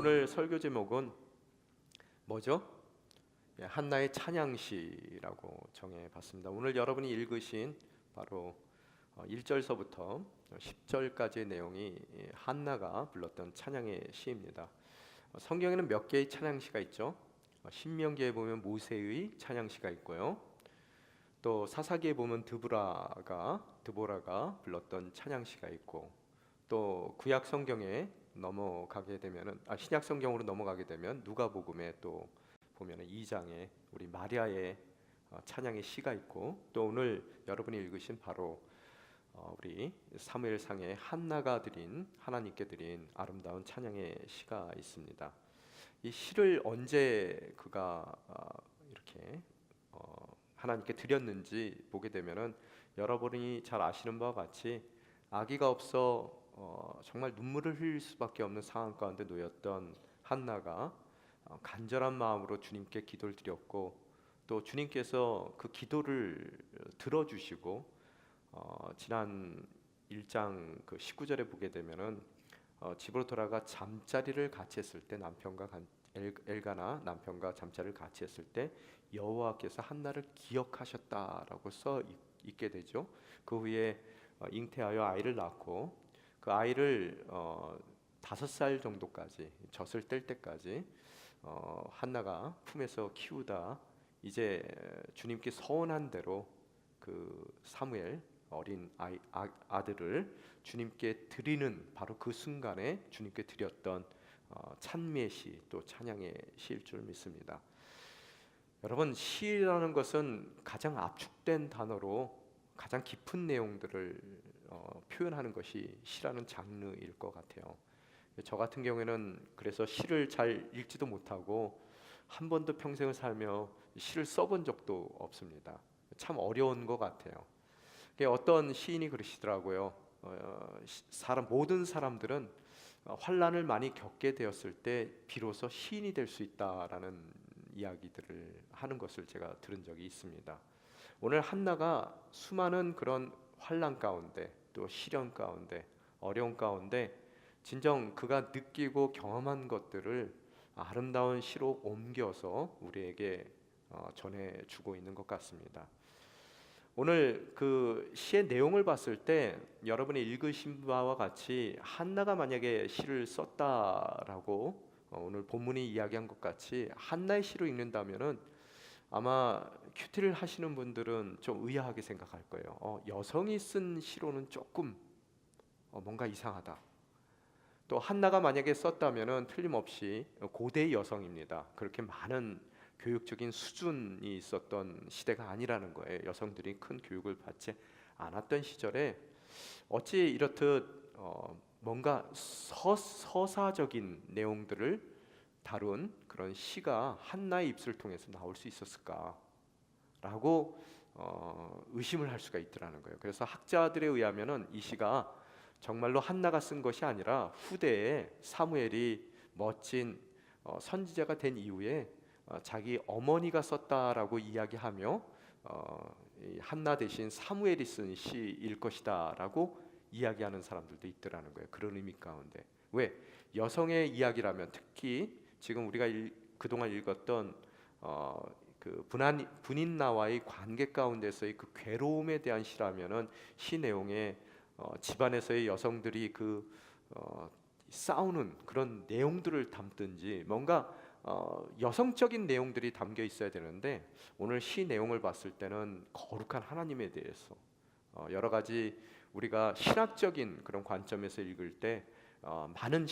오늘 설교 제목은 뭐죠? 한나의 찬양시라고 정해봤습니다. 오늘 여러분이 읽으신 바로 1절서부터 10절까지의 내용이 한나가 불렀던 찬양의 시입니다. 성경에는 몇 개의 찬양시가 있죠. 신명기에 보면 모세의 찬양시가 있고요. 또 사사기에 보면 드보라가 불렀던 찬양시가 있고, 또 구약 성경에 넘어가게 되면은 신약 성경으로 넘어가게 되면 누가복음에 또 보면은 2장에 우리 마리아의 찬양의 시가 있고, 또 오늘 여러분이 읽으신 바로 우리 사무엘상의 한나가 하나님께 드린 아름다운 찬양의 시가 있습니다. 이 시를 언제 그가 이렇게 하나님께 드렸는지 보게 되면은 여러분이 잘 아시는 바와 같이 아기가 없어 정말 눈물을 흘릴 수밖에 없는 상황 가운데 놓였던 한나가 간절한 마음으로 주님께 기도를 드렸고, 또 주님께서 그 기도를 들어주시고 지난 1장 그 19절에 보게 되면은 집으로 돌아가 잠자리를 같이 했을 때 엘가나 남편과 잠자리를 같이 했을 때 여호와께서 한나를 기억하셨다라고 써 있게 되죠. 그 후에 잉태하여 아이를 낳고, 그 아이를 5살 정도까지 젖을 뗄 때까지 한나가 품에서 키우다 이제 주님께 서원한 대로 그 사무엘 어린 아들을 주님께 드리는 바로 그 순간에 주님께 드렸던 찬미의 시, 또 찬양의 시일 줄 믿습니다. 여러분, 시라는 것은 가장 압축된 단어로 가장 깊은 내용들을 표현하는 것이 시라는 장르일 것 같아요. 저 같은 경우에는 그래서 시를 잘 읽지도 못하고 한 번도 평생을 살며 시를 써본 적도 없습니다. 참 어려운 것 같아요. 어떤 시인이 그러시더라고요. 모든 사람들은 환난을 많이 겪게 되었을 때 비로소 시인이 될 수 있다라는 이야기들을 하는 것을 제가 들은 적이 있습니다. 오늘 한나가 수많은 그런 환난 가운데, 또 시련 가운데, 어려운 가운데 진정 그가 느끼고 경험한 것들을 아름다운 시로 옮겨서 우리에게 전해주고 있는 것 같습니다. 오늘 그 시의 내용을 봤을 때 여러분이 읽으신 바와 같이 한나가 만약에 시를 썼다라고 오늘 본문이 이야기한 것 같이 한나의 시로 읽는다면은 아마 큐티를 하시는 분들은 좀 의아하게 생각할 거예요. 여성이 쓴 시로는 조금 뭔가 이상하다. 또 한나가 만약에 썼다면은 틀림없이 고대 여성입니다. 그렇게 많은 교육적인 수준이 있었던 시대가 아니라는 거예요. 여성들이 큰 교육을 받지 않았던 시절에 어찌 이렇듯 뭔가 서사적인 내용들을 다룬 그런 시가 한나의 입술을 통해서 나올 수 있었을까라고 의심을 할 수가 있더라는 거예요. 그래서 학자들에 의하면은 이 시가 정말로 한나가 쓴 것이 아니라 후대에 사무엘이 멋진 선지자가 된 이후에 자기 어머니가 썼다라고 이야기하며 한나 대신 사무엘이 쓴 시일 것이다라고 이야기하는 사람들도 있더라는 거예요. 그런 의미 가운데, 왜 여성의 이야기라면, 특히 지금 우리가 그동안 읽었던 그 분인나와의 관계 가운데서의 그 괴로움에 대한 시라면은 시 내용에 집안에서의 여성들이 그 싸우는 그런 내용들을 담든지 뭔가 여성적인 내용들이 담겨 있어야 되는데, 오늘 시 내용을 봤을 때는 거룩한 하나님에 대해서 여러 가지 우리가 신학적인 그런 관점에서 읽을 때 많은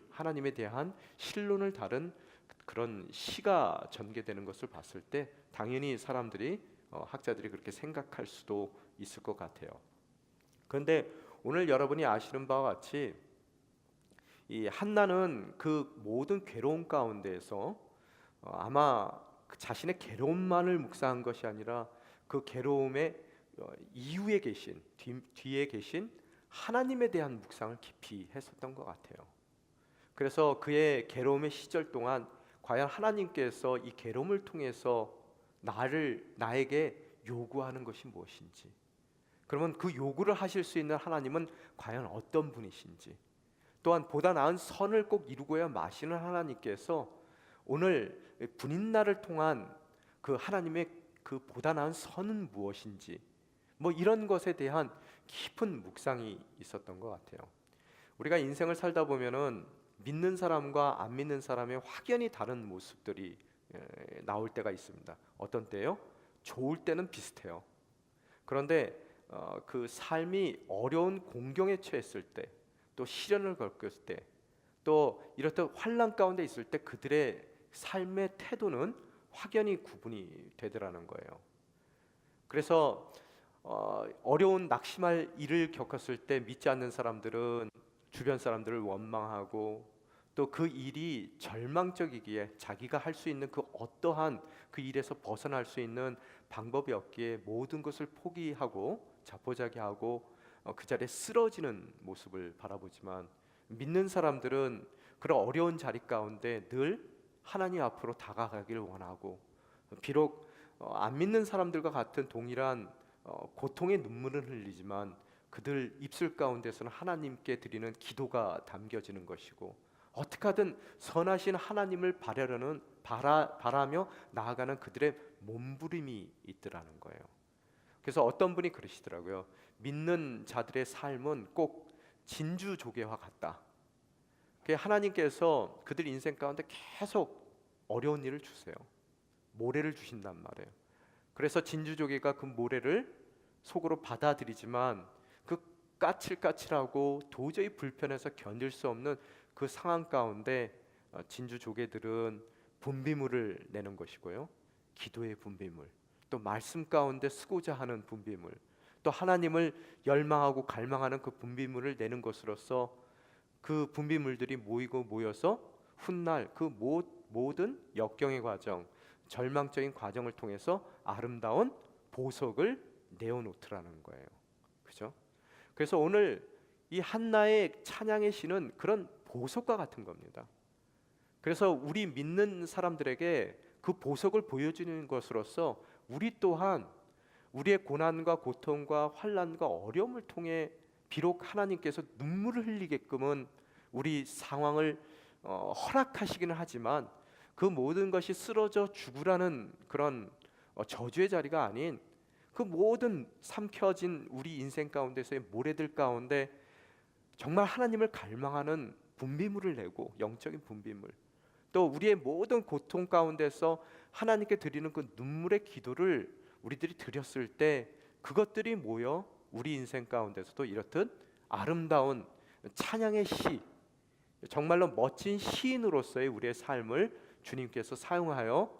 하나님에 대한 신론을 다룬 그런 시가 전개되는 것을 봤을 때 당연히 학자들이 그렇게 생각할 수도 있을 것 같아요. 그런데 오늘 여러분이 아시는 바와 같이 이 한나는 그 모든 괴로움 가운데에서 아마 그 자신의 괴로움만을 묵상한 것이 아니라 그 괴로움의 이후에 뒤에 계신 하나님에 대한 묵상을 깊이 했었던 것 같아요. 그래서 그의 괴로움의 시절 동안 과연 하나님께서 이 괴로움을 통해서 나에게 요구하는 것이 무엇인지, 그러면 그 요구를 하실 수 있는 하나님은 과연 어떤 분이신지, 또한 보다 나은 선을 꼭 이루고야 마시는 하나님께서 오늘 분인날을 통한 그 하나님의 그 보다 나은 선은 무엇인지 뭐 이런 것에 대한 깊은 묵상이 있었던 것 같아요. 우리가 인생을 살다 보면은 믿는 사람과 안 믿는 사람의 확연히 다른 모습들이 나올 때가 있습니다. 어떤 때요? 좋을 때는 비슷해요. 그런데 그 삶이 어려운 공경에 처했을 때, 또 시련을 겪을 때, 또 이렇듯 환난 가운데 있을 때 그들의 삶의 태도는 확연히 구분이 되더라는 거예요. 그래서 어려운 낙심할 일을 겪었을 때 믿지 않는 사람들은 주변 사람들을 원망하고 또 그 일이 절망적이기에 자기가 할 수 있는 그 어떠한 그 일에서 벗어날 수 있는 방법이 없기에 모든 것을 포기하고 자포자기하고 그 자리에 쓰러지는 모습을 바라보지만 믿는 사람들은 그런 어려운 자리 가운데 늘 하나님 앞으로 다가가기를 원하고 비록 안 믿는 사람들과 같은 동일한 고통의 눈물을 흘리지만 그들 입술 가운데서는 하나님께 드리는 기도가 담겨지는 것이고 어떻게 하든 선하신 하나님을 바라며 나아가는 그들의 몸부림이 있더라는 거예요. 그래서 어떤 분이 그러시더라고요. 믿는 자들의 삶은 꼭 진주조개와 같다. 하나님께서 그들 인생 가운데 계속 어려운 일을 주세요. 모래를 주신단 말이에요. 그래서 진주조개가 그 모래를 속으로 받아들이지만 그 까칠까칠하고 도저히 불편해서 견딜 수 없는 그 상황 가운데 진주조개들은 분비물을 내는 것이고요. 기도의 분비물, 또 말씀 가운데 쓰고자 하는 분비물, 또 하나님을 열망하고 갈망하는 그 분비물을 내는 것으로서 그 분비물들이 모여서 훗날 그 모든 역경의 과정, 절망적인 과정을 통해서 아름다운 보석을 내어놓더라는 거예요. 그죠? 그래서 오늘 이 한나의 찬양의 시는 그런 보석과 같은 겁니다. 그래서 우리 믿는 사람들에게 그 보석을 보여주는 것으로서 우리 또한 우리의 고난과 고통과 환난과 어려움을 통해 비록 하나님께서 눈물을 흘리게끔은 우리 상황을 허락하시기는 하지만 그 모든 것이 쓰러져 죽으라는 그런 저주의 자리가 아닌 그 모든 삼켜진 우리 인생 가운데서의 모래들 가운데 정말 하나님을 갈망하는 분비물을 내고 영적인 분비물, 또 우리의 모든 고통 가운데서 하나님께 드리는 그 눈물의 기도를 우리들이 드렸을 때 그것들이 모여 우리 인생 가운데서도 이렇듯 아름다운 찬양의 시, 정말로 멋진 시인으로서의 우리의 삶을 주님께서 사용하여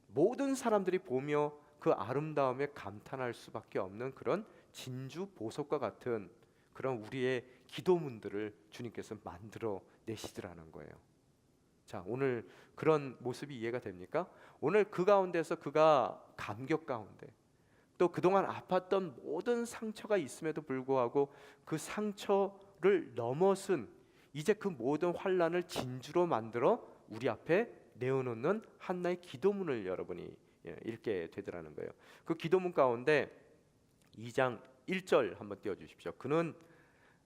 모든 사람들이 보며 그 아름다움에 감탄할 수밖에 없는 그런 진주 보석과 같은 그런 우리의 기도문들을 주님께서 만들어 내시더라는 거예요. 자, 오늘 그런 모습이 이해가 됩니까? 오늘 그 가운데서 그가 감격 가운데 또 그동안 아팠던 모든 상처가 있음에도 불구하고 그 상처를 넘어선 이제 그 모든 환난을 진주로 만들어 우리 앞에 내어놓는 한나의 기도문을 여러분이 읽게 되더라는 거예요. 그 기도문 가운데 2장 1절 한번 띄워주십시오. 그는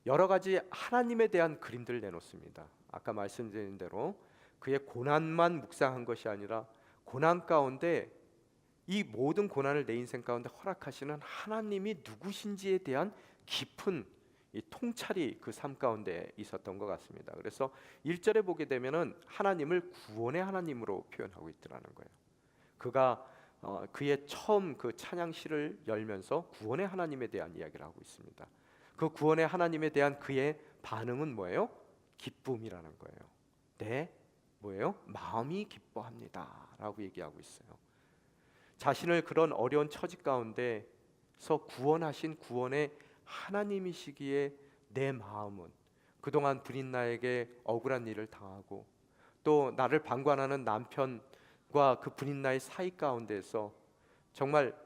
여러 가지 하나님에 대한 그림들을 내놓습니다. 아까 말씀드린 대로 그의 고난만 묵상한 것이 아니라 고난 가운데 이 모든 고난을 내 인생 가운데 허락하시는 하나님이 누구신지에 대한 깊은 이 통찰이 그 삶 가운데 있었던 것 같습니다. 그래서 1절에 보게 되면은 하나님을 구원의 하나님으로 표현하고 있더라는 거예요. 그가 그의 처음 그 찬양시를 열면서 구원의 하나님에 대한 이야기를 하고 있습니다. 그 구원의 하나님에 대한 그의 반응은 뭐예요? 기쁨이라는 거예요. 네, 뭐예요? 마음이 기뻐합니다라고 얘기하고 있어요. 자신을 그런 어려운 처지 가운데서 구원하신 구원의 하나님이시기에 내 마음은 그동안 부인 나에게 억울한 일을 당하고 또 나를 방관하는 남편과 그 부인 나의 사이 가운데서 정말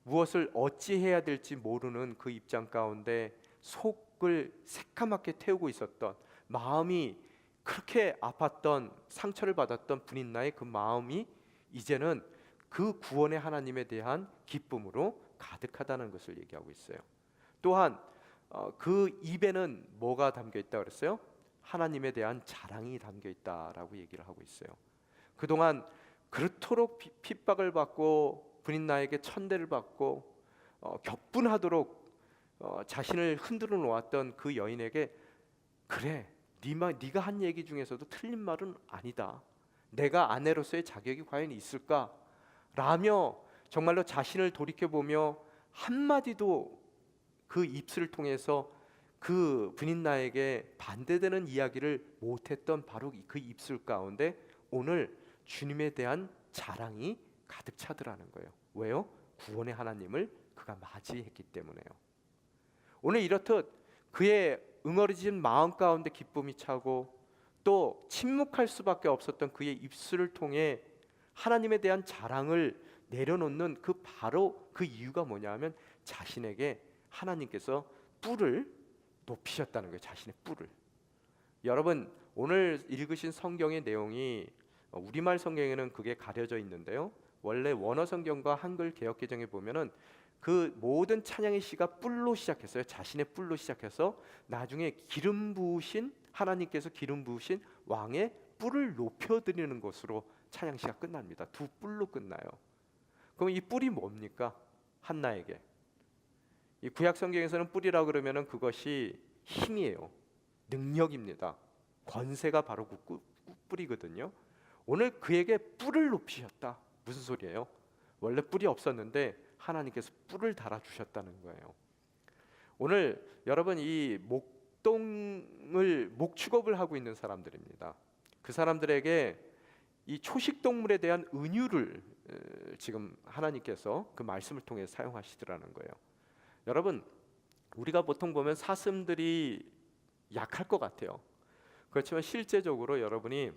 무엇을 어찌해야 될지 모르는 그 입장 가운데 속을 새카맣게 태우고 있었던 마음이 그렇게 아팠던 상처를 받았던 부인 나의 그 마음이 이제는 그 구원의 하나님에 대한 기쁨으로 가득하다는 것을 얘기하고 있어요. 또한 그 입에는 뭐가 담겨 있다고 그랬어요? 하나님에 대한 자랑이 담겨 있다라고 얘기를 하고 있어요. 그동안 그렇도록 핍박을 받고 분인나에게 천대를 받고 격분하도록 자신을 흔들어 놓았던 그 여인에게, 그래, 네가 한 얘기 중에서도 틀린 말은 아니다. 내가 아내로서의 자격이 과연 있을까? 라며 정말로 자신을 돌이켜보며 한마디도 그 입술을 통해서 그 분인나에게 반대되는 이야기를 못했던 바로 그 입술 가운데 오늘 주님에 대한 자랑이 가득 차더라는 거예요. 왜요? 구원의 하나님을 그가 맞이했기 때문에요. 오늘 이렇듯 그의 응어리진 마음 가운데 기쁨이 차고 또 침묵할 수밖에 없었던 그의 입술을 통해 하나님에 대한 자랑을 내려놓는 바로 그 이유가 뭐냐 하면 자신에게 하나님께서 뿔을 높이셨다는 거예요. 자신의 뿔을. 여러분, 오늘 읽으신 성경의 내용이 우리말 성경에는 그게 가려져 있는데요, 원래 원어 성경과 한글 개역 개정에 보면은 그 모든 찬양의 시가 뿔로 시작했어요. 자신의 뿔로 시작해서 나중에 기름 부으신 하나님께서 기름 부으신 왕의 뿔을 높여드리는 것으로 찬양시가 끝납니다. 두 뿔로 끝나요. 그럼 이 뿔이 뭡니까? 한나에게. 이 구약 성경에서는 뿔이라고 그러면은 그것이 힘이에요. 능력입니다. 권세가 바로 그 뿔이거든요. 오늘 그에게 뿔을 높이셨다. 무슨 소리예요? 원래 뿔이 없었는데 하나님께서 뿔을 달아주셨다는 거예요. 오늘 여러분, 이 목축업을 하고 있는 사람들입니다. 그 사람들에게 이 초식동물에 대한 은유를 지금 하나님께서 그 말씀을 통해 사용하시더라는 거예요. 여러분, 우리가 보통 보면 사슴들이 약할 것 같아요. 그렇지만 실제적으로 여러분이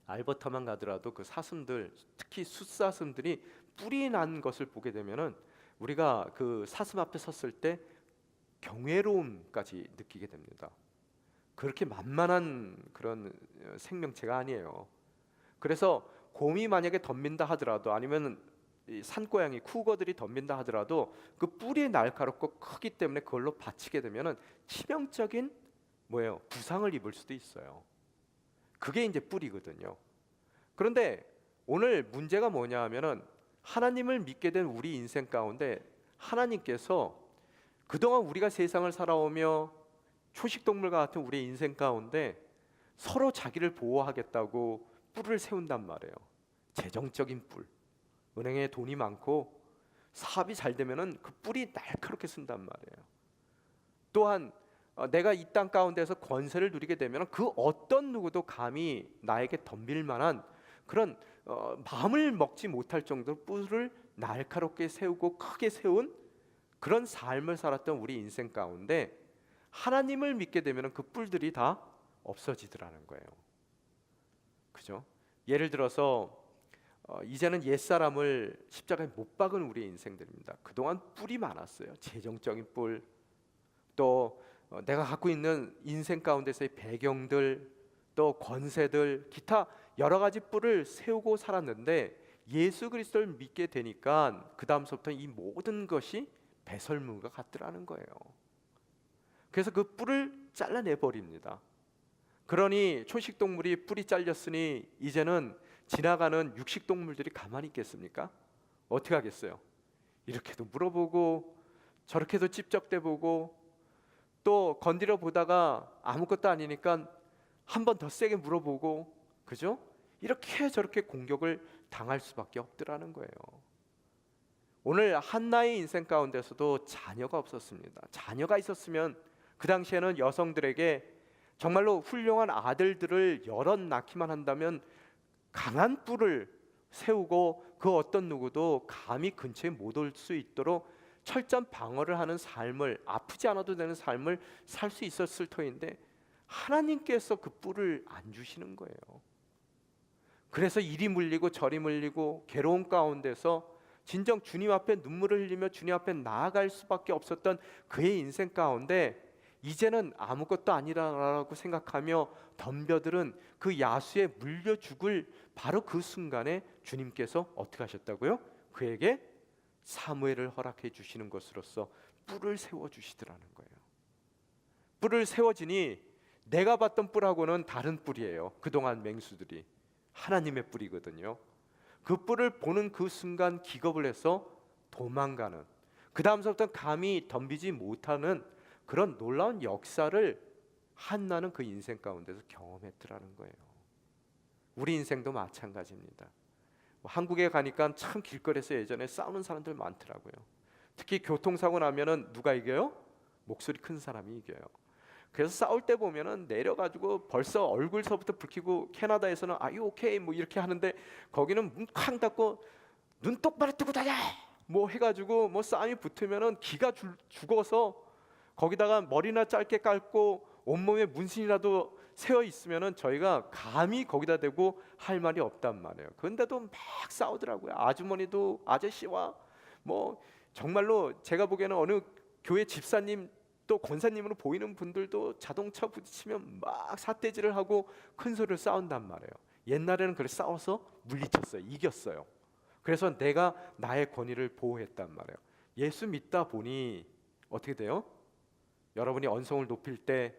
알버타만 가더라도 그 사슴들, 특히 숫사슴들이 뿔이 난 것을 보게 되면은 우리가 그 사슴 앞에 섰을 때 경외로움까지 느끼게 됩니다. 그렇게 만만한 그런 생명체가 아니에요. 그래서 곰이 만약에 덤빈다 하더라도, 아니면 산고양이, 쿠거들이 덤빈다 하더라도 그 뿔이 날카롭고 크기 때문에 그걸로 받치게 되면은 치명적인 부상을 입을 수도 있어요. 그게 이제 뿔이거든요. 그런데 오늘 문제가 뭐냐 하면은 하나님을 믿게 된 우리 인생 가운데 하나님께서 그동안 우리가 세상을 살아오며 초식동물과 같은 우리 인생 가운데 서로 자기를 보호하겠다고 뿔을 세운단 말이에요. 재정적인 뿔. 은행에 돈이 많고 사업이 잘 되면은 그 뿔이 날카롭게 쓴단 말이에요. 또한 내가 이 땅 가운데서 권세를 누리게 되면 그 어떤 누구도 감히 나에게 덤빌 만한 그런 마음을 먹지 못할 정도로 뿔을 날카롭게 세우고 크게 세운 그런 삶을 살았던 우리 인생 가운데 하나님을 믿게 되면 그 뿔들이 다 없어지더라는 거예요. 그죠? 예를 들어서 이제는 옛사람을 십자가에 못 박은 우리 인생들입니다. 그동안 뿔이 많았어요. 재정적인 뿔, 또 내가 갖고 있는 인생 가운데서의 배경들, 또 권세들, 기타 여러 가지 뿔을 세우고 살았는데 예수 그리스도를 믿게 되니까 그 다음서부터 이 모든 것이 배설물과 같더라는 거예요. 그래서 그 뿔을 잘라내 버립니다. 그러니 초식동물이 뿔이 잘렸으니 이제는 지나가는 육식동물들이 가만히 있겠습니까? 어떻게 하겠어요? 이렇게도 물어보고 저렇게도 찝적대보고 또 건드려 보다가 아무것도 아니니까 한 번 더 세게 물어보고, 그죠? 이렇게 저렇게 공격을 당할 수밖에 없더라는 거예요. 오늘 한나의 인생 가운데서도 자녀가 없었습니다. 자녀가 있었으면 그 당시에는 여성들에게 정말로 훌륭한 아들들을 여럿 낳기만 한다면 강한 뿔을 세우고 그 어떤 누구도 감히 근처에 못 올 수 있도록 철저한 방어를 하는 삶을, 아프지 않아도 되는 삶을 살 수 있었을 터인데 하나님께서 그 뿔을 안 주시는 거예요. 그래서 이리 물리고 저리 물리고 괴로운 가운데서 진정 주님 앞에 눈물을 흘리며 주님 앞에 나아갈 수밖에 없었던 그의 인생 가운데 이제는 아무것도 아니라고 생각하며 덤벼들은 그 야수에 물려 죽을 바로 그 순간에 주님께서 어떻게 하셨다고요? 그에게 사무엘을 허락해 주시는 것으로서 뿔을 세워 주시더라는 거예요. 뿔을 세워지니 내가 봤던 뿔하고는 다른 뿔이에요. 그동안 맹수들이 하나님의 뿔이거든요. 그 뿔을 보는 그 순간 기겁을 해서 도망가는, 그 다음서부터 감히 덤비지 못하는 그런 놀라운 역사를 한나는 그 인생 가운데서 경험했더라는 거예요. 우리 인생도 마찬가지입니다. 한국에 가니까 참 길거리에서 예전에 싸우는 사람들 많더라고요. 특히 교통사고 나면은 누가 이겨요? 목소리 큰 사람이 이겨요. 그래서 싸울 때 보면은 내려가지고 벌써 얼굴서부터 불 켜고, 캐나다에서는 아유 오케이 뭐 이렇게 하는데 거기는 문 쾅 닫고 눈 똑바로 뜨고 다녀 뭐 해가지고 뭐 싸움이 붙으면은 기가 죽어서 거기다가 머리나 짧게 깔고 온몸에 문신이라도 세어 있으면은 저희가 감히 거기다 대고 할 말이 없단 말이에요. 그런데도 막 싸우더라고요. 아주머니도 아저씨와 뭐 정말로 제가 보기에는 어느 교회 집사님 또 권사님으로 보이는 분들도 자동차 부딪히면 막 삿대질을 하고 큰 소리로 싸운단 말이에요. 옛날에는 그래 싸워서 물리쳤어요. 이겼어요. 그래서 내가 나의 권위를 보호했단 말이에요. 예수 믿다 보니 어떻게 돼요? 여러분이 언성을 높일 때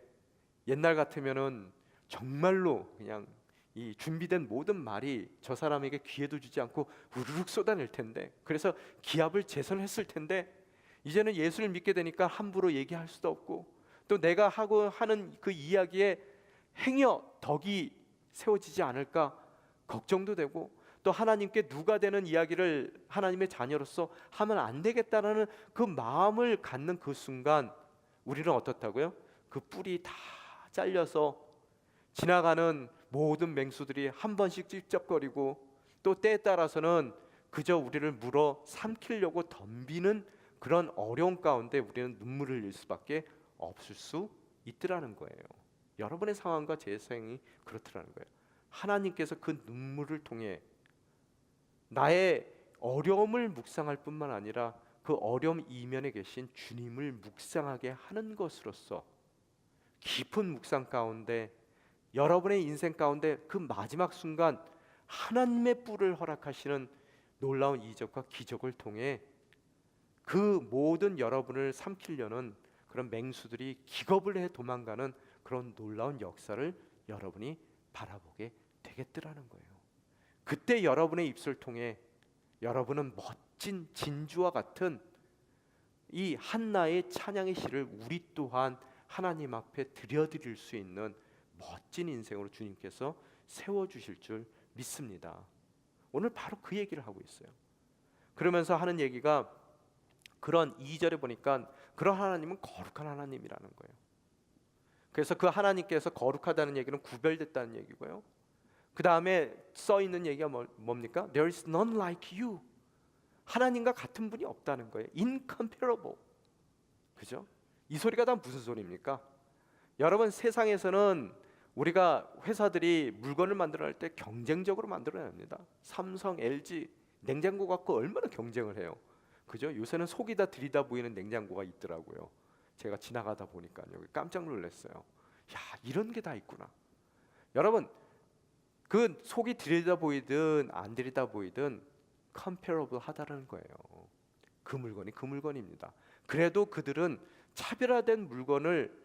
옛날 같으면은 정말로 그냥 이 준비된 모든 말이 저 사람에게 기회도 주지 않고 우르륵 쏟아낼 텐데, 그래서 기합을 재선했을 텐데 이제는 예수를 믿게 되니까 함부로 얘기할 수도 없고, 또 내가 하고 하는 그 이야기에 행여 덕이 세워지지 않을까 걱정도 되고, 또 하나님께 누가 되는 이야기를 하나님의 자녀로서 하면 안 되겠다라는 그 마음을 갖는 그 순간 우리는 어떻다고요? 그 뿔이 다 잘려서 지나가는 모든 맹수들이 한 번씩 찝쩍거리고, 또 때에 따라서는 그저 우리를 물어 삼키려고 덤비는 그런 어려움 가운데 우리는 눈물을 흘릴 수밖에 없을 수 있더라는 거예요. 여러분의 상황과 제 상황이 그렇더라는 거예요. 하나님께서 그 눈물을 통해 나의 어려움을 묵상할 뿐만 아니라 그 어려움 이면에 계신 주님을 묵상하게 하는 것으로서 깊은 묵상 가운데 여러분의 인생 가운데 그 마지막 순간 하나님의 뿔을 허락하시는 놀라운 이적과 기적을 통해 그 모든 여러분을 삼키려는 그런 맹수들이 기겁을 해 도망가는 그런 놀라운 역사를 여러분이 바라보게 되겠더라는 거예요. 그때 여러분의 입술 통해 여러분은 멋진 진주와 같은 이 한나의 찬양의 시를 우리 또한 하나님 앞에 드려드릴 수 있는 멋진 인생으로 주님께서 세워주실 줄 믿습니다. 오늘 바로 그 얘기를 하고 있어요. 그러면서 하는 얘기가, 그런 2절에 보니까 그런 하나님은 거룩한 하나님이라는 거예요. 그래서 그 하나님께서 거룩하다는 얘기는 구별됐다는 얘기고요. 그 다음에 써 있는 얘기가 뭡니까? There is none like you. 하나님과 같은 분이 없다는 거예요. Incomparable. 그죠? 이 소리가 다 무슨 소리입니까? 여러분, 세상에서는 우리가 회사들이 물건을 만들어낼 때 경쟁적으로 만들어냅니다. 삼성, LG 냉장고 갖고 얼마나 경쟁을 해요. 그죠? 요새는 속이 다 들이다 보이는 냉장고가 있더라고요. 제가 지나가다 보니까 여기 깜짝 놀랐어요. 야, 이런 게 다 있구나. 여러분, 그 속이 들이다 보이든 안 들이다 보이든 comparable 하다는 거예요. 그 물건이 그 물건입니다. 그래도 그들은 차별화된 물건을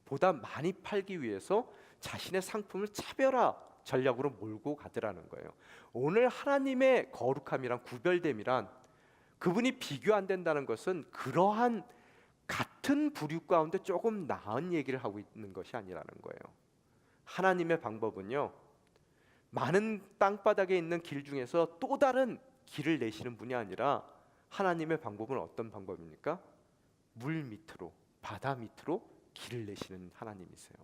보다 많이 팔기 위해서 자신의 상품을 차별화 전략으로 몰고 가더라는 거예요. 오늘 하나님의 거룩함이란, 구별됨이란, 그분이 비교 안 된다는 것은 그러한 같은 부류 가운데 조금 나은 얘기를 하고 있는 것이 아니라는 거예요. 하나님의 방법은요, 많은 땅바닥에 있는 길 중에서 또 다른 길을 내시는 분이 아니라, 하나님의 방법은 어떤 방법입니까? 물 밑으로, 바다 밑으로 길을 내시는 하나님이세요.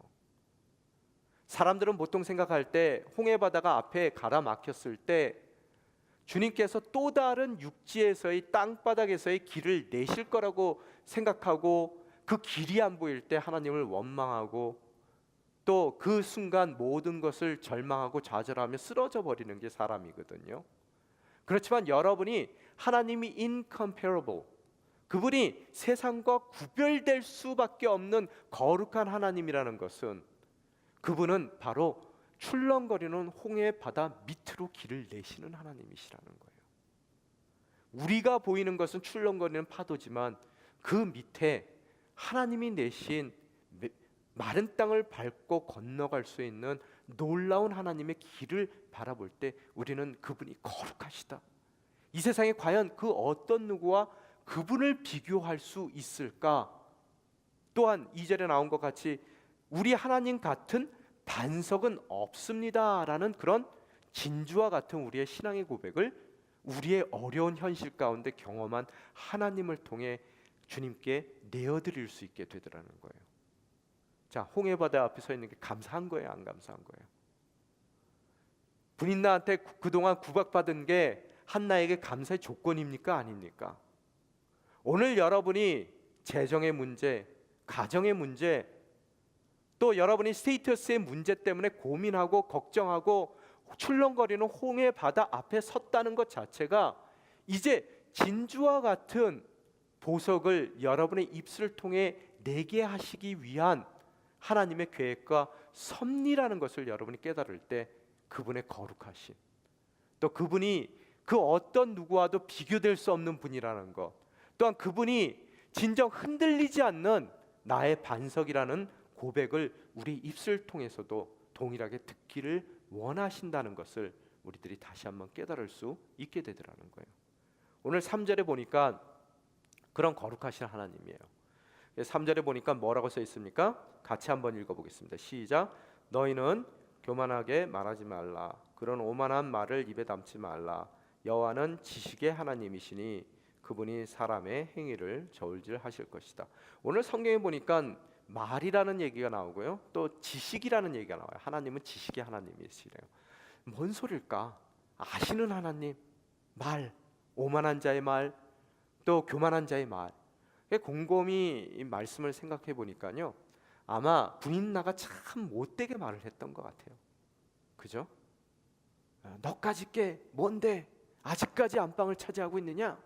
사람들은 보통 생각할 때 홍해 바다가 앞에 가라막혔을 때 주님께서 또 다른 육지에서의, 땅바닥에서의 길을 내실 거라고 생각하고, 그 길이 안 보일 때 하나님을 원망하고, 또 그 순간 모든 것을 절망하고 좌절하며 쓰러져 버리는 게 사람이거든요. 그렇지만 여러분이 하나님이 incomparable, 그분이 세상과 구별될 수밖에 없는 거룩한 하나님이라는 것은, 그분은 바로 출렁거리는 홍해 바다 밑으로 길을 내시는 하나님이시라는 거예요. 우리가 보이는 것은 출렁거리는 파도지만 그 밑에 하나님이 내신 마른 땅을 밟고 건너갈 수 있는 놀라운 하나님의 길을 바라볼 때 우리는 그분이 거룩하시다. 이 세상에 과연 그 어떤 누구와 그분을 비교할 수 있을까? 또한 2절에 나온 것 같이 우리 하나님 같은 반석은 없습니다라는 그런 진주와 같은 우리의 신앙의 고백을 우리의 어려운 현실 가운데 경험한 하나님을 통해 주님께 내어드릴 수 있게 되더라는 거예요. 자, 홍해바다 앞에 서 있는 게 감사한 거예요, 안 감사한 거예요? 분인나한테 그동안 구박받은 게 한나에게 감사의 조건입니까, 아닙니까? 오늘 여러분이 재정의 문제, 가정의 문제, 또 여러분이 스테이터스의 문제 때문에 고민하고 걱정하고 출렁거리는 홍해 바다 앞에 섰다는 것 자체가 이제 진주와 같은 보석을 여러분의 입술을 통해 내게 하시기 위한 하나님의 계획과 섭리라는 것을 여러분이 깨달을 때 그분의 거룩하심, 또 그분이 그 어떤 누구와도 비교될 수 없는 분이라는 것, 또한 그분이 진정 흔들리지 않는 나의 반석이라는 고백을 우리 입술 통해서도 동일하게 듣기를 원하신다는 것을 우리들이 다시 한번 깨달을 수 있게 되더라는 거예요. 오늘 3절에 보니까 그런 거룩하신 하나님이에요. 3절에 보니까 뭐라고 써 있습니까? 같이 한번 읽어보겠습니다. 시작. 너희는 교만하게 말하지 말라. 그런 오만한 말을 입에 담지 말라. 여호와는 지식의 하나님이시니 그분이 사람의 행위를 저울질하실 것이다. 오늘 성경에 보니까 말이라는 얘기가 나오고요, 또 지식이라는 얘기가 나와요. 하나님은 지식의 하나님이시래요. 뭔 소릴까? 아시는 하나님, 말, 오만한 자의 말, 또 교만한 자의 말. 곰곰이 이 말씀을 생각해 보니까요, 아마 분인나가 참 못되게 말을 했던 것 같아요. 그죠? 너까짓 게 뭔데 아직까지 안방을 차지하고 있느냐?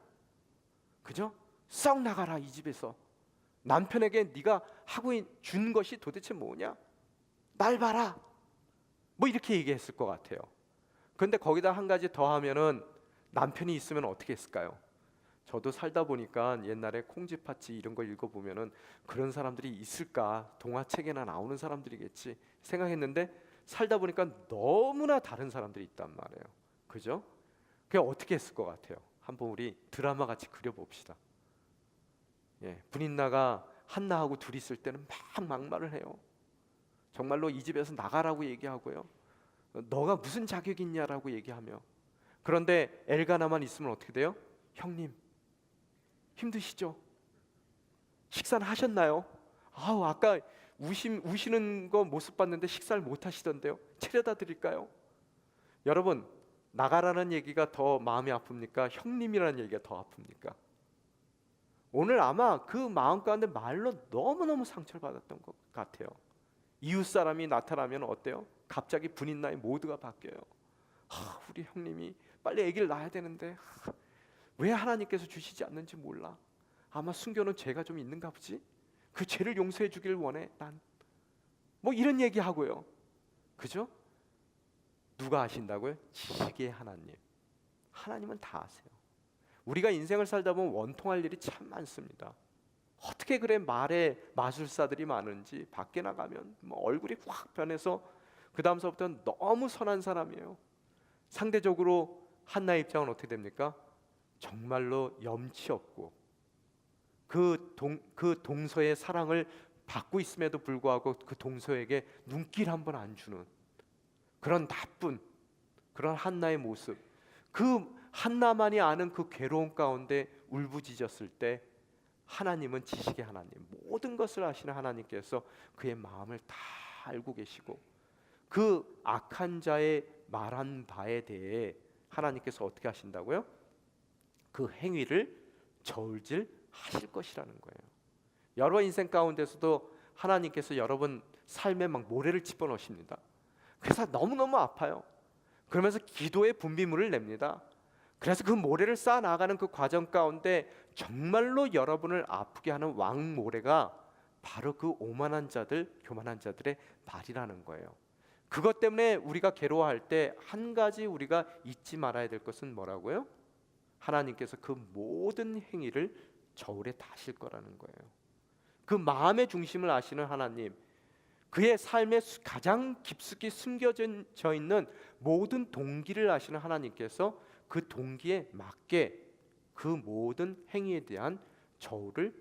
그죠? 썩 나가라 이 집에서. 남편에게 네가 하고 준 것이 도대체 뭐냐? 날 봐라. 뭐 이렇게 얘기했을 것 같아요. 그런데 거기다 한 가지 더 하면은 남편이 있으면 어떻게 했을까요? 저도 살다 보니까 옛날에 콩쥐팥쥐 이런 거 읽어보면은 그런 사람들이 있을까? 동화책에나 나오는 사람들이겠지 생각했는데 살다 보니까 너무나 다른 사람들이 있단 말이에요. 그죠? 그게 어떻게 했을 것 같아요? 한번 우리 드라마 같이 그려봅시다. 분인나가 한나하고 둘이 있을 때는 막 막말을 해요. 정말로 이 집에서 나가라고 얘기하고요, 너가 무슨 자격이 있냐라고 얘기하며, 그런데 엘가나만 있으면 어떻게 돼요? 형님 힘드시죠? 식사는 하셨나요? 아우 아까 우시는 거 모습 봤는데 식사를 못 하시던데요. 차려다 드릴까요? 여러분, 나가라는 얘기가 더 마음이 아픕니까? 형님이라는 얘기가 더 아픕니까? 오늘 아마 그 마음 가운데 말로 너무너무 상처를 받았던 것 같아요. 이웃 사람이 나타나면 어때요? 갑자기 분인나의 모두가 바뀌어요. 우리 형님이 빨리 아기를 낳아야 되는데 왜 하나님께서 주시지 않는지 몰라. 아마 숨겨놓은 죄가 좀 있는가 보지. 그 죄를 용서해 주길 원해. 난 뭐 이런 얘기하고요. 그죠? 누가 아신다고요? 지식의 하나님. 하나님은 다 아세요. 우리가 인생을 살다 보면 원통할 일이 참 많습니다. 어떻게 그래 말에 마술사들이 많은지. 밖에 나가면 뭐 얼굴이 확 변해서 그 다음서부터는 너무 선한 사람이에요. 상대적으로 한나의 입장은 어떻게 됩니까? 정말로 염치 없고 그 동서의 사랑을 받고 있음에도 불구하고 그 동서에게 눈길 한 번 안 주는 그런 나쁜 그런 한나의 모습, 그 한나만이 아는 그 괴로움 가운데 울부짖었을 때 하나님은 지식의 하나님, 모든 것을 아시는 하나님께서 그의 마음을 다 알고 계시고 그 악한 자의 말한 바에 대해 하나님께서 어떻게 하신다고요? 그 행위를 저울질 하실 것이라는 거예요. 여러 인생 가운데서도 하나님께서 여러분 삶에 막 모래를 집어넣으십니다. 그래서 너무너무 아파요. 그러면서 기도의 분비물을 냅니다. 그래서 그 모래를 쌓아 나가는 그 과정 가운데 정말로 여러분을 아프게 하는 왕모래가 바로 그 오만한 자들, 교만한 자들의 말이라는 거예요. 그것 때문에 우리가 괴로워할 때 한 가지 우리가 잊지 말아야 될 것은 뭐라고요? 하나님께서 그 모든 행위를 저울에 다실 거라는 거예요. 그 마음의 중심을 아시는 하나님, 그의 삶에 가장 깊숙이 숨겨져 있는 모든 동기를 아시는 하나님께서 그 동기에 맞게 그 모든 행위에 대한 저울을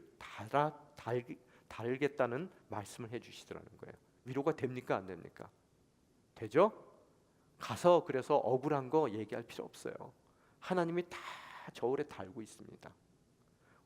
달겠다는 말씀을 해주시더라는 거예요. 위로가 됩니까? 안 됩니까? 되죠? 가서 그래서 억울한 거 얘기할 필요 없어요. 하나님이 다 저울에 달고 있습니다.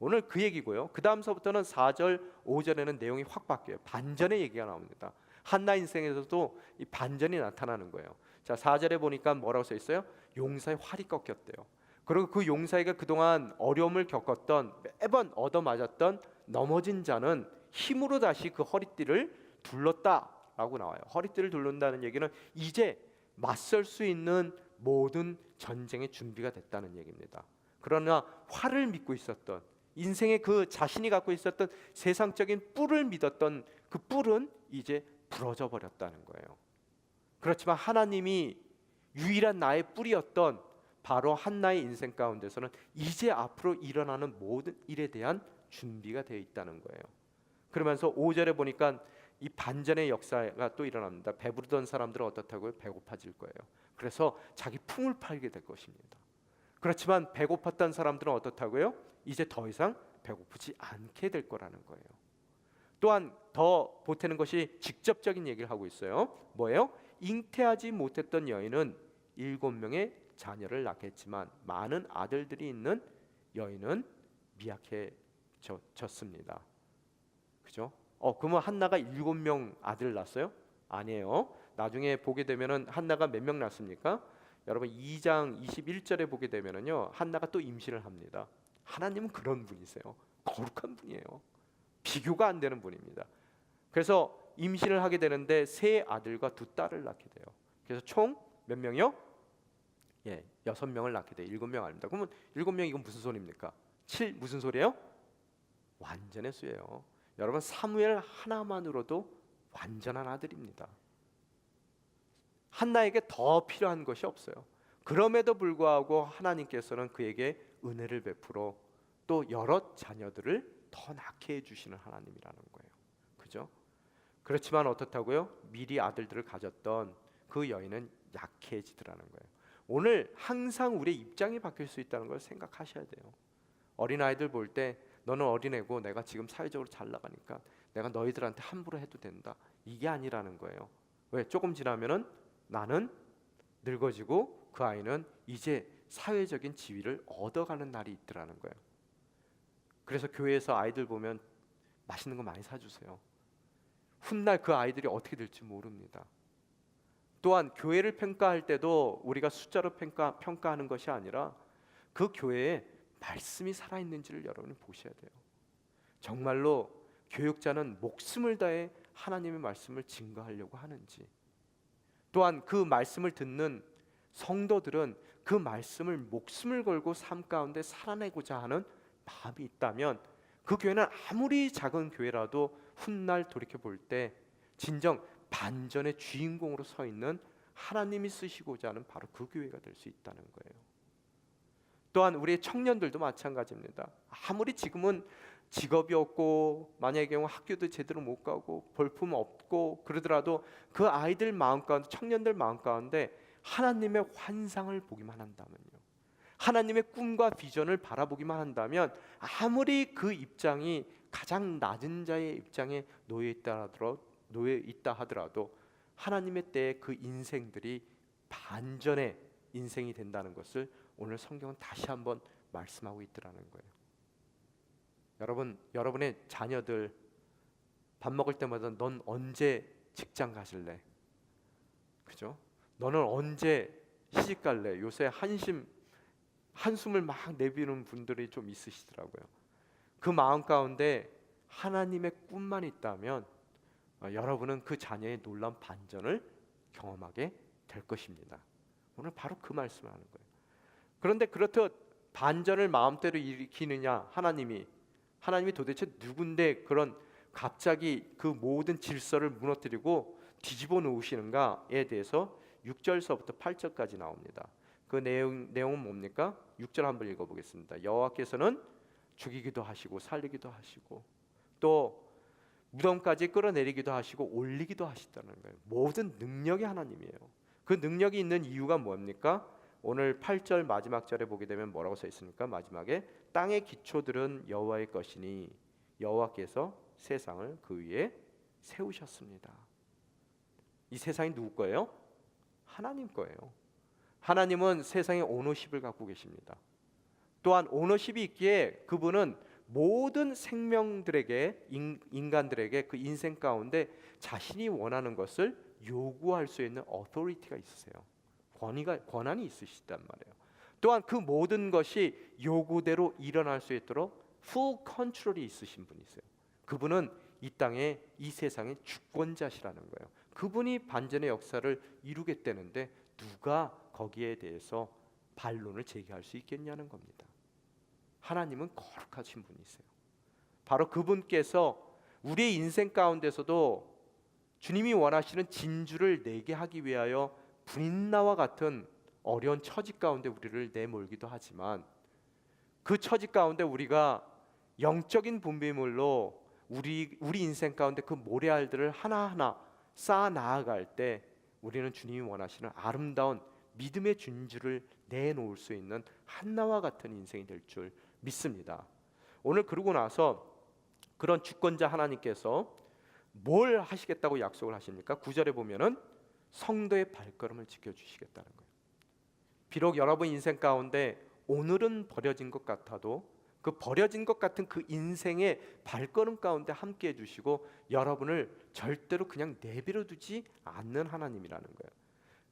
오늘 그 얘기고요. 그 다음서부터는 4절, 5절에는 내용이 확 바뀌어요. 반전의 얘기가 나옵니다. 한나 인생에서도 이 반전이 나타나는 거예요. 자, 4절에 보니까 뭐라고 써 있어요? 용사의 활이 꺾였대요. 그리고 그 용사이가 그동안 어려움을 겪었던, 매번 얻어맞았던 넘어진 자는 힘으로 다시 그 허리띠를 둘렀다라고 나와요. 허리띠를 둘른다는 얘기는 이제 맞설 수 있는 모든 전쟁의 준비가 됐다는 얘기입니다. 그러나 활을 믿고 있었던, 인생의 그 자신이 갖고 있었던 세상적인 뿔을 믿었던 그 뿔은 이제 부러져 버렸다는 거예요. 그렇지만 하나님이 유일한 나의 뿔이었던 바로 한나의 인생 가운데서는 이제 앞으로 일어나는 모든 일에 대한 준비가 되어 있다는 거예요. 그러면서 5절에 보니까 이 반전의 역사가 또 일어납니다. 배부르던 사람들은 어떻다고요? 배고파질 거예요. 그래서 자기 품을 팔게 될 것입니다. 그렇지만 배고팠던 사람들은 어떻다고요? 이제 더 이상 배고프지 않게 될 거라는 거예요. 또한 더 보태는 것이 직접적인 얘기를 하고 있어요. 뭐예요? 잉태하지 못했던 여인은 7명의 자녀를 낳겠지만 많은 아들들이 있는 여인은 미약해졌습니다. 그죠? 그러면 한나가 7명 아들을 낳았어요? 아니에요. 나중에 보게 되면은 한나가 몇 명 낳습니까? 여러분 2장 21절에 보게 되면은요, 한나가 또 임신을 합니다. 하나님은 그런 분이세요. 거룩한 분이에요. 비교가 안 되는 분입니다. 그래서 임신을 하게 되는데 3아들과 2딸을 낳게 돼요. 그래서 총 몇 명이요? 6명을 낳게 돼요. 7명 아닙니다. 그러면 7명 이건 무슨 소리입니까? 7 무슨 소리예요? 완전의 수예요. 여러분 사무엘 하나만으로도 완전한 아들입니다. 한나에게 더 필요한 것이 없어요. 그럼에도 불구하고 하나님께서는 그에게 은혜를 베풀어 또 여러 자녀들을 더 낳게 해주시는 하나님이라는 거예요. 그죠? 그렇지만 어떻다고요? 미리 아들들을 가졌던 그 여인은 약해지더라는 거예요. 오늘 항상 우리의 입장이 바뀔 수 있다는 걸 생각하셔야 돼요. 어린아이들 볼 때 너는 어린애고 내가 지금 사회적으로 잘 나가니까 내가 너희들한테 함부로 해도 된다, 이게 아니라는 거예요. 왜? 조금 지나면은 나는 늙어지고 그 아이는 이제 사회적인 지위를 얻어가는 날이 있더라는 거예요. 그래서 교회에서 아이들 보면 맛있는 거 많이 사주세요. 훗날 그 아이들이 어떻게 될지 모릅니다. 또한 교회를 평가할 때도 우리가 숫자로 평가하는 것이 아니라 그 교회에 말씀이 살아있는지를 여러분이 보셔야 돼요. 정말로 교육자는 목숨을 다해 하나님의 말씀을 증거하려고 하는지, 또한 그 말씀을 듣는 성도들은 그 말씀을 목숨을 걸고 삶 가운데 살아내고자 하는 마음이 있다면 그 교회는 아무리 작은 교회라도 훗날 돌이켜 볼 때 진정 반전의 주인공으로 서 있는 하나님이 쓰시고자 하는 바로 그 교회가 될 수 있다는 거예요. 또한 우리의 청년들도 마찬가지입니다. 아무리 지금은 직업이 없고 만약의 경우 학교도 제대로 못 가고 볼품 없고 그러더라도 그 아이들 마음 가운데, 청년들 마음 가운데 하나님의 환상을 보기만 한다면요, 하나님의 꿈과 비전을 바라보기만 한다면 아무리 그 입장이 가장 낮은 자의 입장에 놓여 있다 하더라도 하나님의 때에 그 인생들이 반전의 인생이 된다는 것을 오늘 성경은 다시 한번 말씀하고 있더라는 거예요. 여러분의 자녀들 밥 먹을 때마다 넌 언제 직장 가실래? 그죠? 너는 언제 시집 갈래? 요새 한숨을 막 내비는 분들이 좀 있으시더라고요. 그 마음 가운데 하나님의 꿈만 있다면 여러분은 그 자녀의 놀라운 반전을 경험하게 될 것입니다. 오늘 바로 그 말씀을 하는 거예요. 그런데 그렇듯 반전을 마음대로 일으키느냐, 하나님이 도대체 누군데 그런 갑자기 그 모든 질서를 무너뜨리고 뒤집어 놓으시는가에 대해서 6절서부터 8절까지 나옵니다. 그 내용은 뭡니까? 6절 한번 읽어보겠습니다. 여호와께서는 죽이기도 하시고 살리기도 하시고 또 무덤까지 끌어내리기도 하시고 올리기도 하시다는 거예요. 모든 능력이 하나님이에요. 그 능력이 있는 이유가 뭡니까? 오늘 8절 마지막 절에 보게 되면 뭐라고 써 있습니까? 마지막에 땅의 기초들은 여호와의 것이니 여호와께서 세상을 그 위에 세우셨습니다. 이 세상이 누구 거예요? 하나님 거예요. 하나님은 세상의 오너십을 갖고 계십니다. 또한 오너십이 있기에 그분은 모든 생명들에게, 인간들에게 그 인생 가운데 자신이 원하는 것을 요구할 수 있는 어토리티가 있으세요. 권한이 있으시단 말이에요. 또한 그 모든 것이 요구대로 일어날 수 있도록 full control이 있으신 분이세요. 그분은 이 땅에, 이 세상의 주권자시라는 거예요. 그분이 반전의 역사를 이루겠다는데 누가 거기에 대해서 반론을 제기할 수 있겠냐는 겁니다. 하나님은 거룩하신 분이세요. 바로 그분께서 우리의 인생 가운데서도 주님이 원하시는 진주를 내게 하기 위하여 브린나와 같은 어려운 처지 가운데 우리를 내몰기도 하지만 그 처지 가운데 우리가 영적인 분비물로 우리 인생 가운데 그 모래알들을 하나하나 쌓아 나아갈 때 우리는 주님이 원하시는 아름다운 믿음의 진주를 내놓을 수 있는 한나와 같은 인생이 될 줄 믿습니다. 오늘 그러고 나서 그런 주권자 하나님께서 뭘 하시겠다고 약속을 하십니까? 9절에 보면은 성도의 발걸음을 지켜주시겠다는 거예요. 비록 여러분 인생 가운데 오늘은 버려진 것 같아도 그 버려진 것 같은 그 인생의 발걸음 가운데 함께 해주시고 여러분을 절대로 그냥 내버려 두지 않는 하나님이라는 거예요.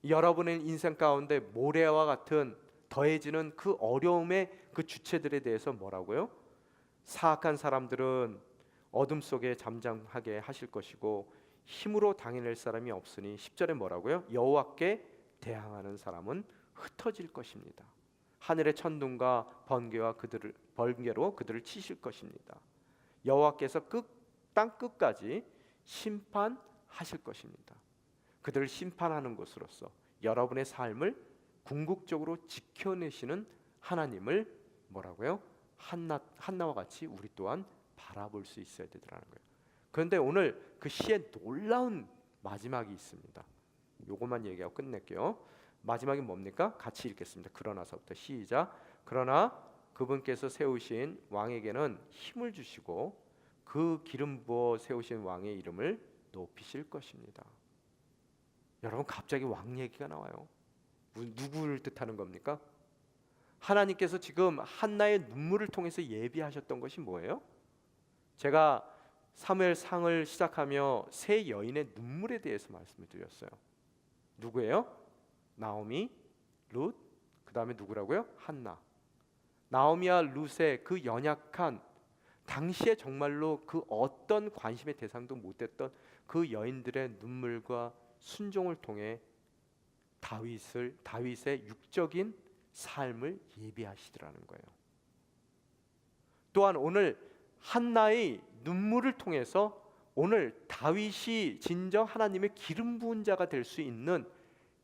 여러분의 인생 가운데 모래와 같은 더해지는 그 어려움의 그 주체들에 대해서 뭐라고요? 사악한 사람들은 어둠 속에 잠잠하게 하실 것이고 힘으로 당해낼 사람이 없으니 10절에 뭐라고요? 여호와께 대항하는 사람은 흩어질 것입니다. 하늘의 천둥과 번개로 그들을 치실 것입니다. 여호와께서 땅 끝까지 심판하실 것입니다. 그들을 심판하는 것으로서 여러분의 삶을 궁극적으로 지켜내시는 하나님을 뭐라고요? 한나와 같이 우리 또한 바라볼 수 있어야 되더라는 거예요. 그런데 오늘 그 시에 놀라운 마지막이 있습니다. 요것만 얘기하고 끝낼게요. 마지막이 뭡니까? 같이 읽겠습니다. 그러나서부터 시작. 그러나 그분께서 세우신 왕에게는 힘을 주시고 그 기름 부어 세우신 왕의 이름을 높이실 것입니다. 여러분 갑자기 왕 얘기가 나와요. 누구를 뜻하는 겁니까? 하나님께서 지금 한나의 눈물을 통해서 예비하셨던 것이 뭐예요? 제가 사무엘상을 시작하며 세 여인의 눈물에 대해서 말씀을 드렸어요. 누구예요? 나오미, 룻, 그 다음에 누구라고요? 한나. 나오미와 룻의 그 연약한 당시에 정말로 그 어떤 관심의 대상도 못됐던 그 여인들의 눈물과 순종을 통해 다윗의 육적인 삶을 예비하시더라는 거예요. 또한 오늘 한나의 눈물을 통해서 오늘 다윗이 진정 하나님의 기름 부은 자가 될 수 있는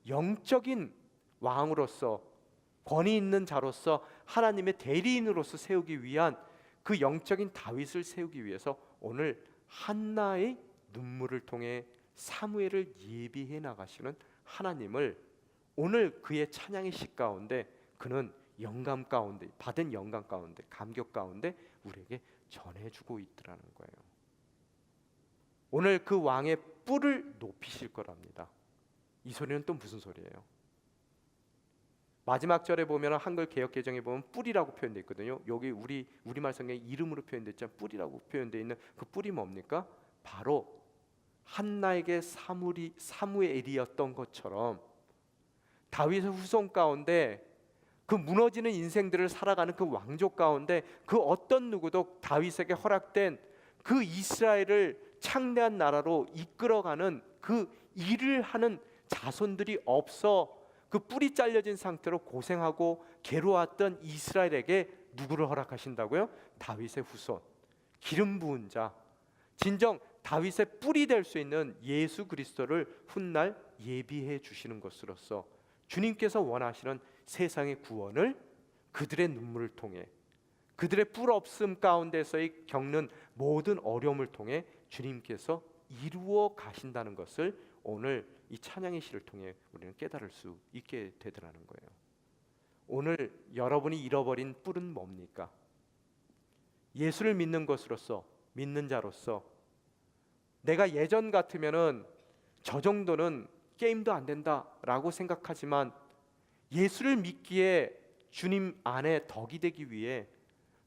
영적인 왕으로서 권위 있는 자로서 하나님의 대리인으로서 세우기 위한 그 영적인 다윗을 세우기 위해서 오늘 한나의 눈물을 통해 사무엘을 예비해 나가시는 하나님을 오늘 그의 찬양의 시 가운데 그는 영감 가운데 받은 영감 가운데 감격 가운데 우리에게 전해주고 있더라는 거예요. 오늘 그 왕의 뿔을 높이실 거랍니다. 이 소리는 또 무슨 소리예요? 마지막 절에 보면 한글 개역 개정에 보면 뿔이라고 표현되어 있거든요. 여기 우리말 성경에 이름으로 표현됐지만 뿔이라고 표현되어 있는 그 뿔이 뭡니까? 바로 한나에게 사무엘이었던 것처럼 다윗의 후손 가운데 그 무너지는 인생들을 살아가는 그 왕족 가운데 그 어떤 누구도 다윗에게 허락된 그 이스라엘을 창대한 나라로 이끌어가는 그 일을 하는 자손들이 없어 그 뿔이 잘려진 상태로 고생하고 괴로웠던 이스라엘에게 누구를 허락하신다고요? 다윗의 후손, 기름 부은 자, 진정 다윗의 뿔이 될 수 있는 예수 그리스도를 훗날 예비해 주시는 것으로서 주님께서 원하시는 세상의 구원을 그들의 눈물을 통해 그들의 뿔 없음 가운데서의 겪는 모든 어려움을 통해 주님께서 이루어 가신다는 것을 오늘 이 찬양의 시를 통해 우리는 깨달을 수 있게 되더라는 거예요. 오늘 여러분이 잃어버린 뿔은 뭡니까? 예수를 믿는 것으로서, 믿는 자로서 내가 예전 같으면은 저 정도는 게임도 안 된다라고 생각하지만 예수를 믿기에 주님 안에 덕이 되기 위해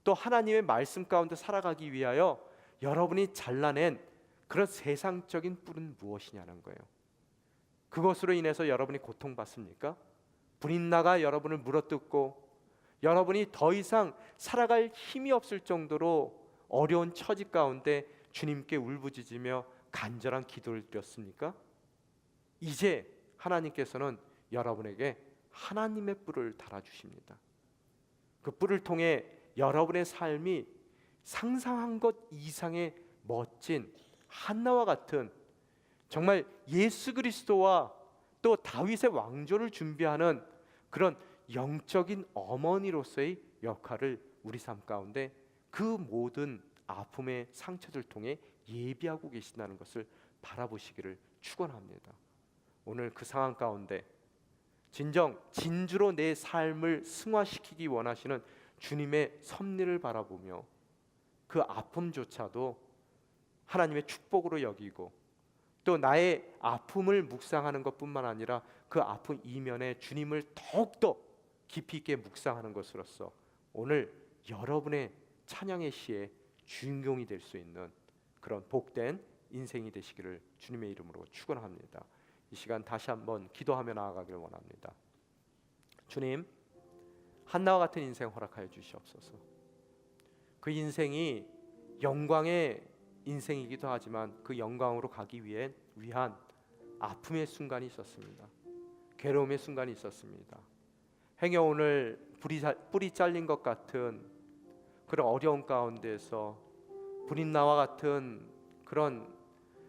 또 하나님의 말씀 가운데 살아가기 위하여 여러분이 잘라낸 그런 세상적인 뿔은 무엇이냐는 거예요. 그것으로 인해서 여러분이 고통받습니까? 불이 나가 여러분을 물어뜯고 여러분이 더 이상 살아갈 힘이 없을 정도로 어려운 처지 가운데 주님께 울부짖으며 간절한 기도를 드렸습니까? 이제 하나님께서는 여러분에게 하나님의 뿔을 달아주십니다. 그 뿔을 통해 여러분의 삶이 상상한 것 이상의 멋진 한나와 같은 정말 예수 그리스도와 또 다윗의 왕조를 준비하는 그런 영적인 어머니로서의 역할을 우리 삶 가운데 그 모든 아픔의 상처들 통해 예비하고 계신다는 것을 바라보시기를 축원합니다. 오늘 그 상황 가운데 진정 진주로 내 삶을 승화시키기 원하시는 주님의 섭리를 바라보며 그 아픔조차도 하나님의 축복으로 여기고 또 나의 아픔을 묵상하는 것뿐만 아니라 그 아픔 이면에 주님을 더욱더 깊이 있게 묵상하는 것으로서 오늘 여러분의 찬양의 시에 주인공이 될 수 있는 그런 복된 인생이 되시기를 주님의 이름으로 축원합니다. 이 시간 다시 한번 기도하며 나아가기를 원합니다. 주님, 한나와 같은 인생 허락하여 주시옵소서. 그 인생이 영광의 인생이기도 하지만 그 영광으로 가기 위한 아픔의 순간이 있었습니다. 괴로움의 순간이 있었습니다. 행여 오늘 뿌리 잘린 것 같은 그런 어려운 가운데서 불인 나와 같은 그런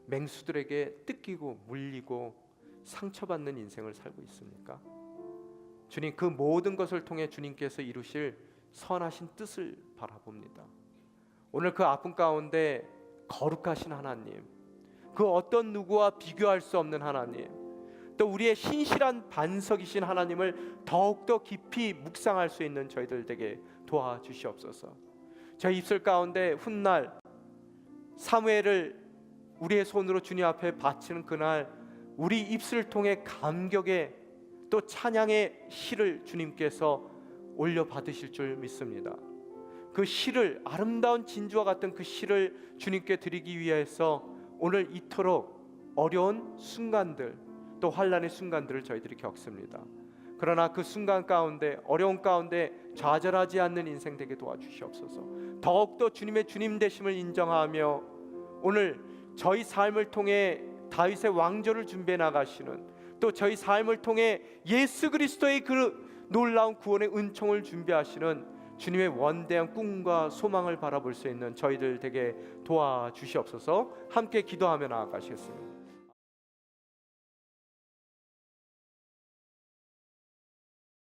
맹수들에게 뜯기고 물리고 상처받는 인생을 살고 있습니까? 주님, 그 모든 것을 통해 주님께서 이루실 선하신 뜻을 바라봅니다. 오늘 그 아픔 가운데 거룩하신 하나님, 그 어떤 누구와 비교할 수 없는 하나님, 또 우리의 신실한 반석이신 하나님을 더욱더 깊이 묵상할 수 있는 저희들 되게 도와주시옵소서. 저희 입술 가운데 훗날 사무엘을 우리의 손으로 주님 앞에 바치는 그날 우리 입술을 통해 감격의 또 찬양의 시를 주님께서 올려 받으실 줄 믿습니다. 그 시를, 아름다운 진주와 같은 그 시를 주님께 드리기 위해서 오늘 이토록 어려운 순간들 또 환난의 순간들을 저희들이 겪습니다. 그러나 그 순간 가운데, 어려운 가운데 좌절하지 않는 인생 되게 도와주시옵소서. 더욱더 주님의 주님 되심을 인정하며 오늘 저희 삶을 통해 다윗의 왕조를 준비해 나가시는, 또 저희 삶을 통해 예수 그리스도의 그 놀라운 구원의 은총을 준비하시는 주님의 원대한 꿈과 소망을 바라볼 수 있는 저희들 되게 도와주시옵소서. 함께 기도하며 나아가시겠습니다.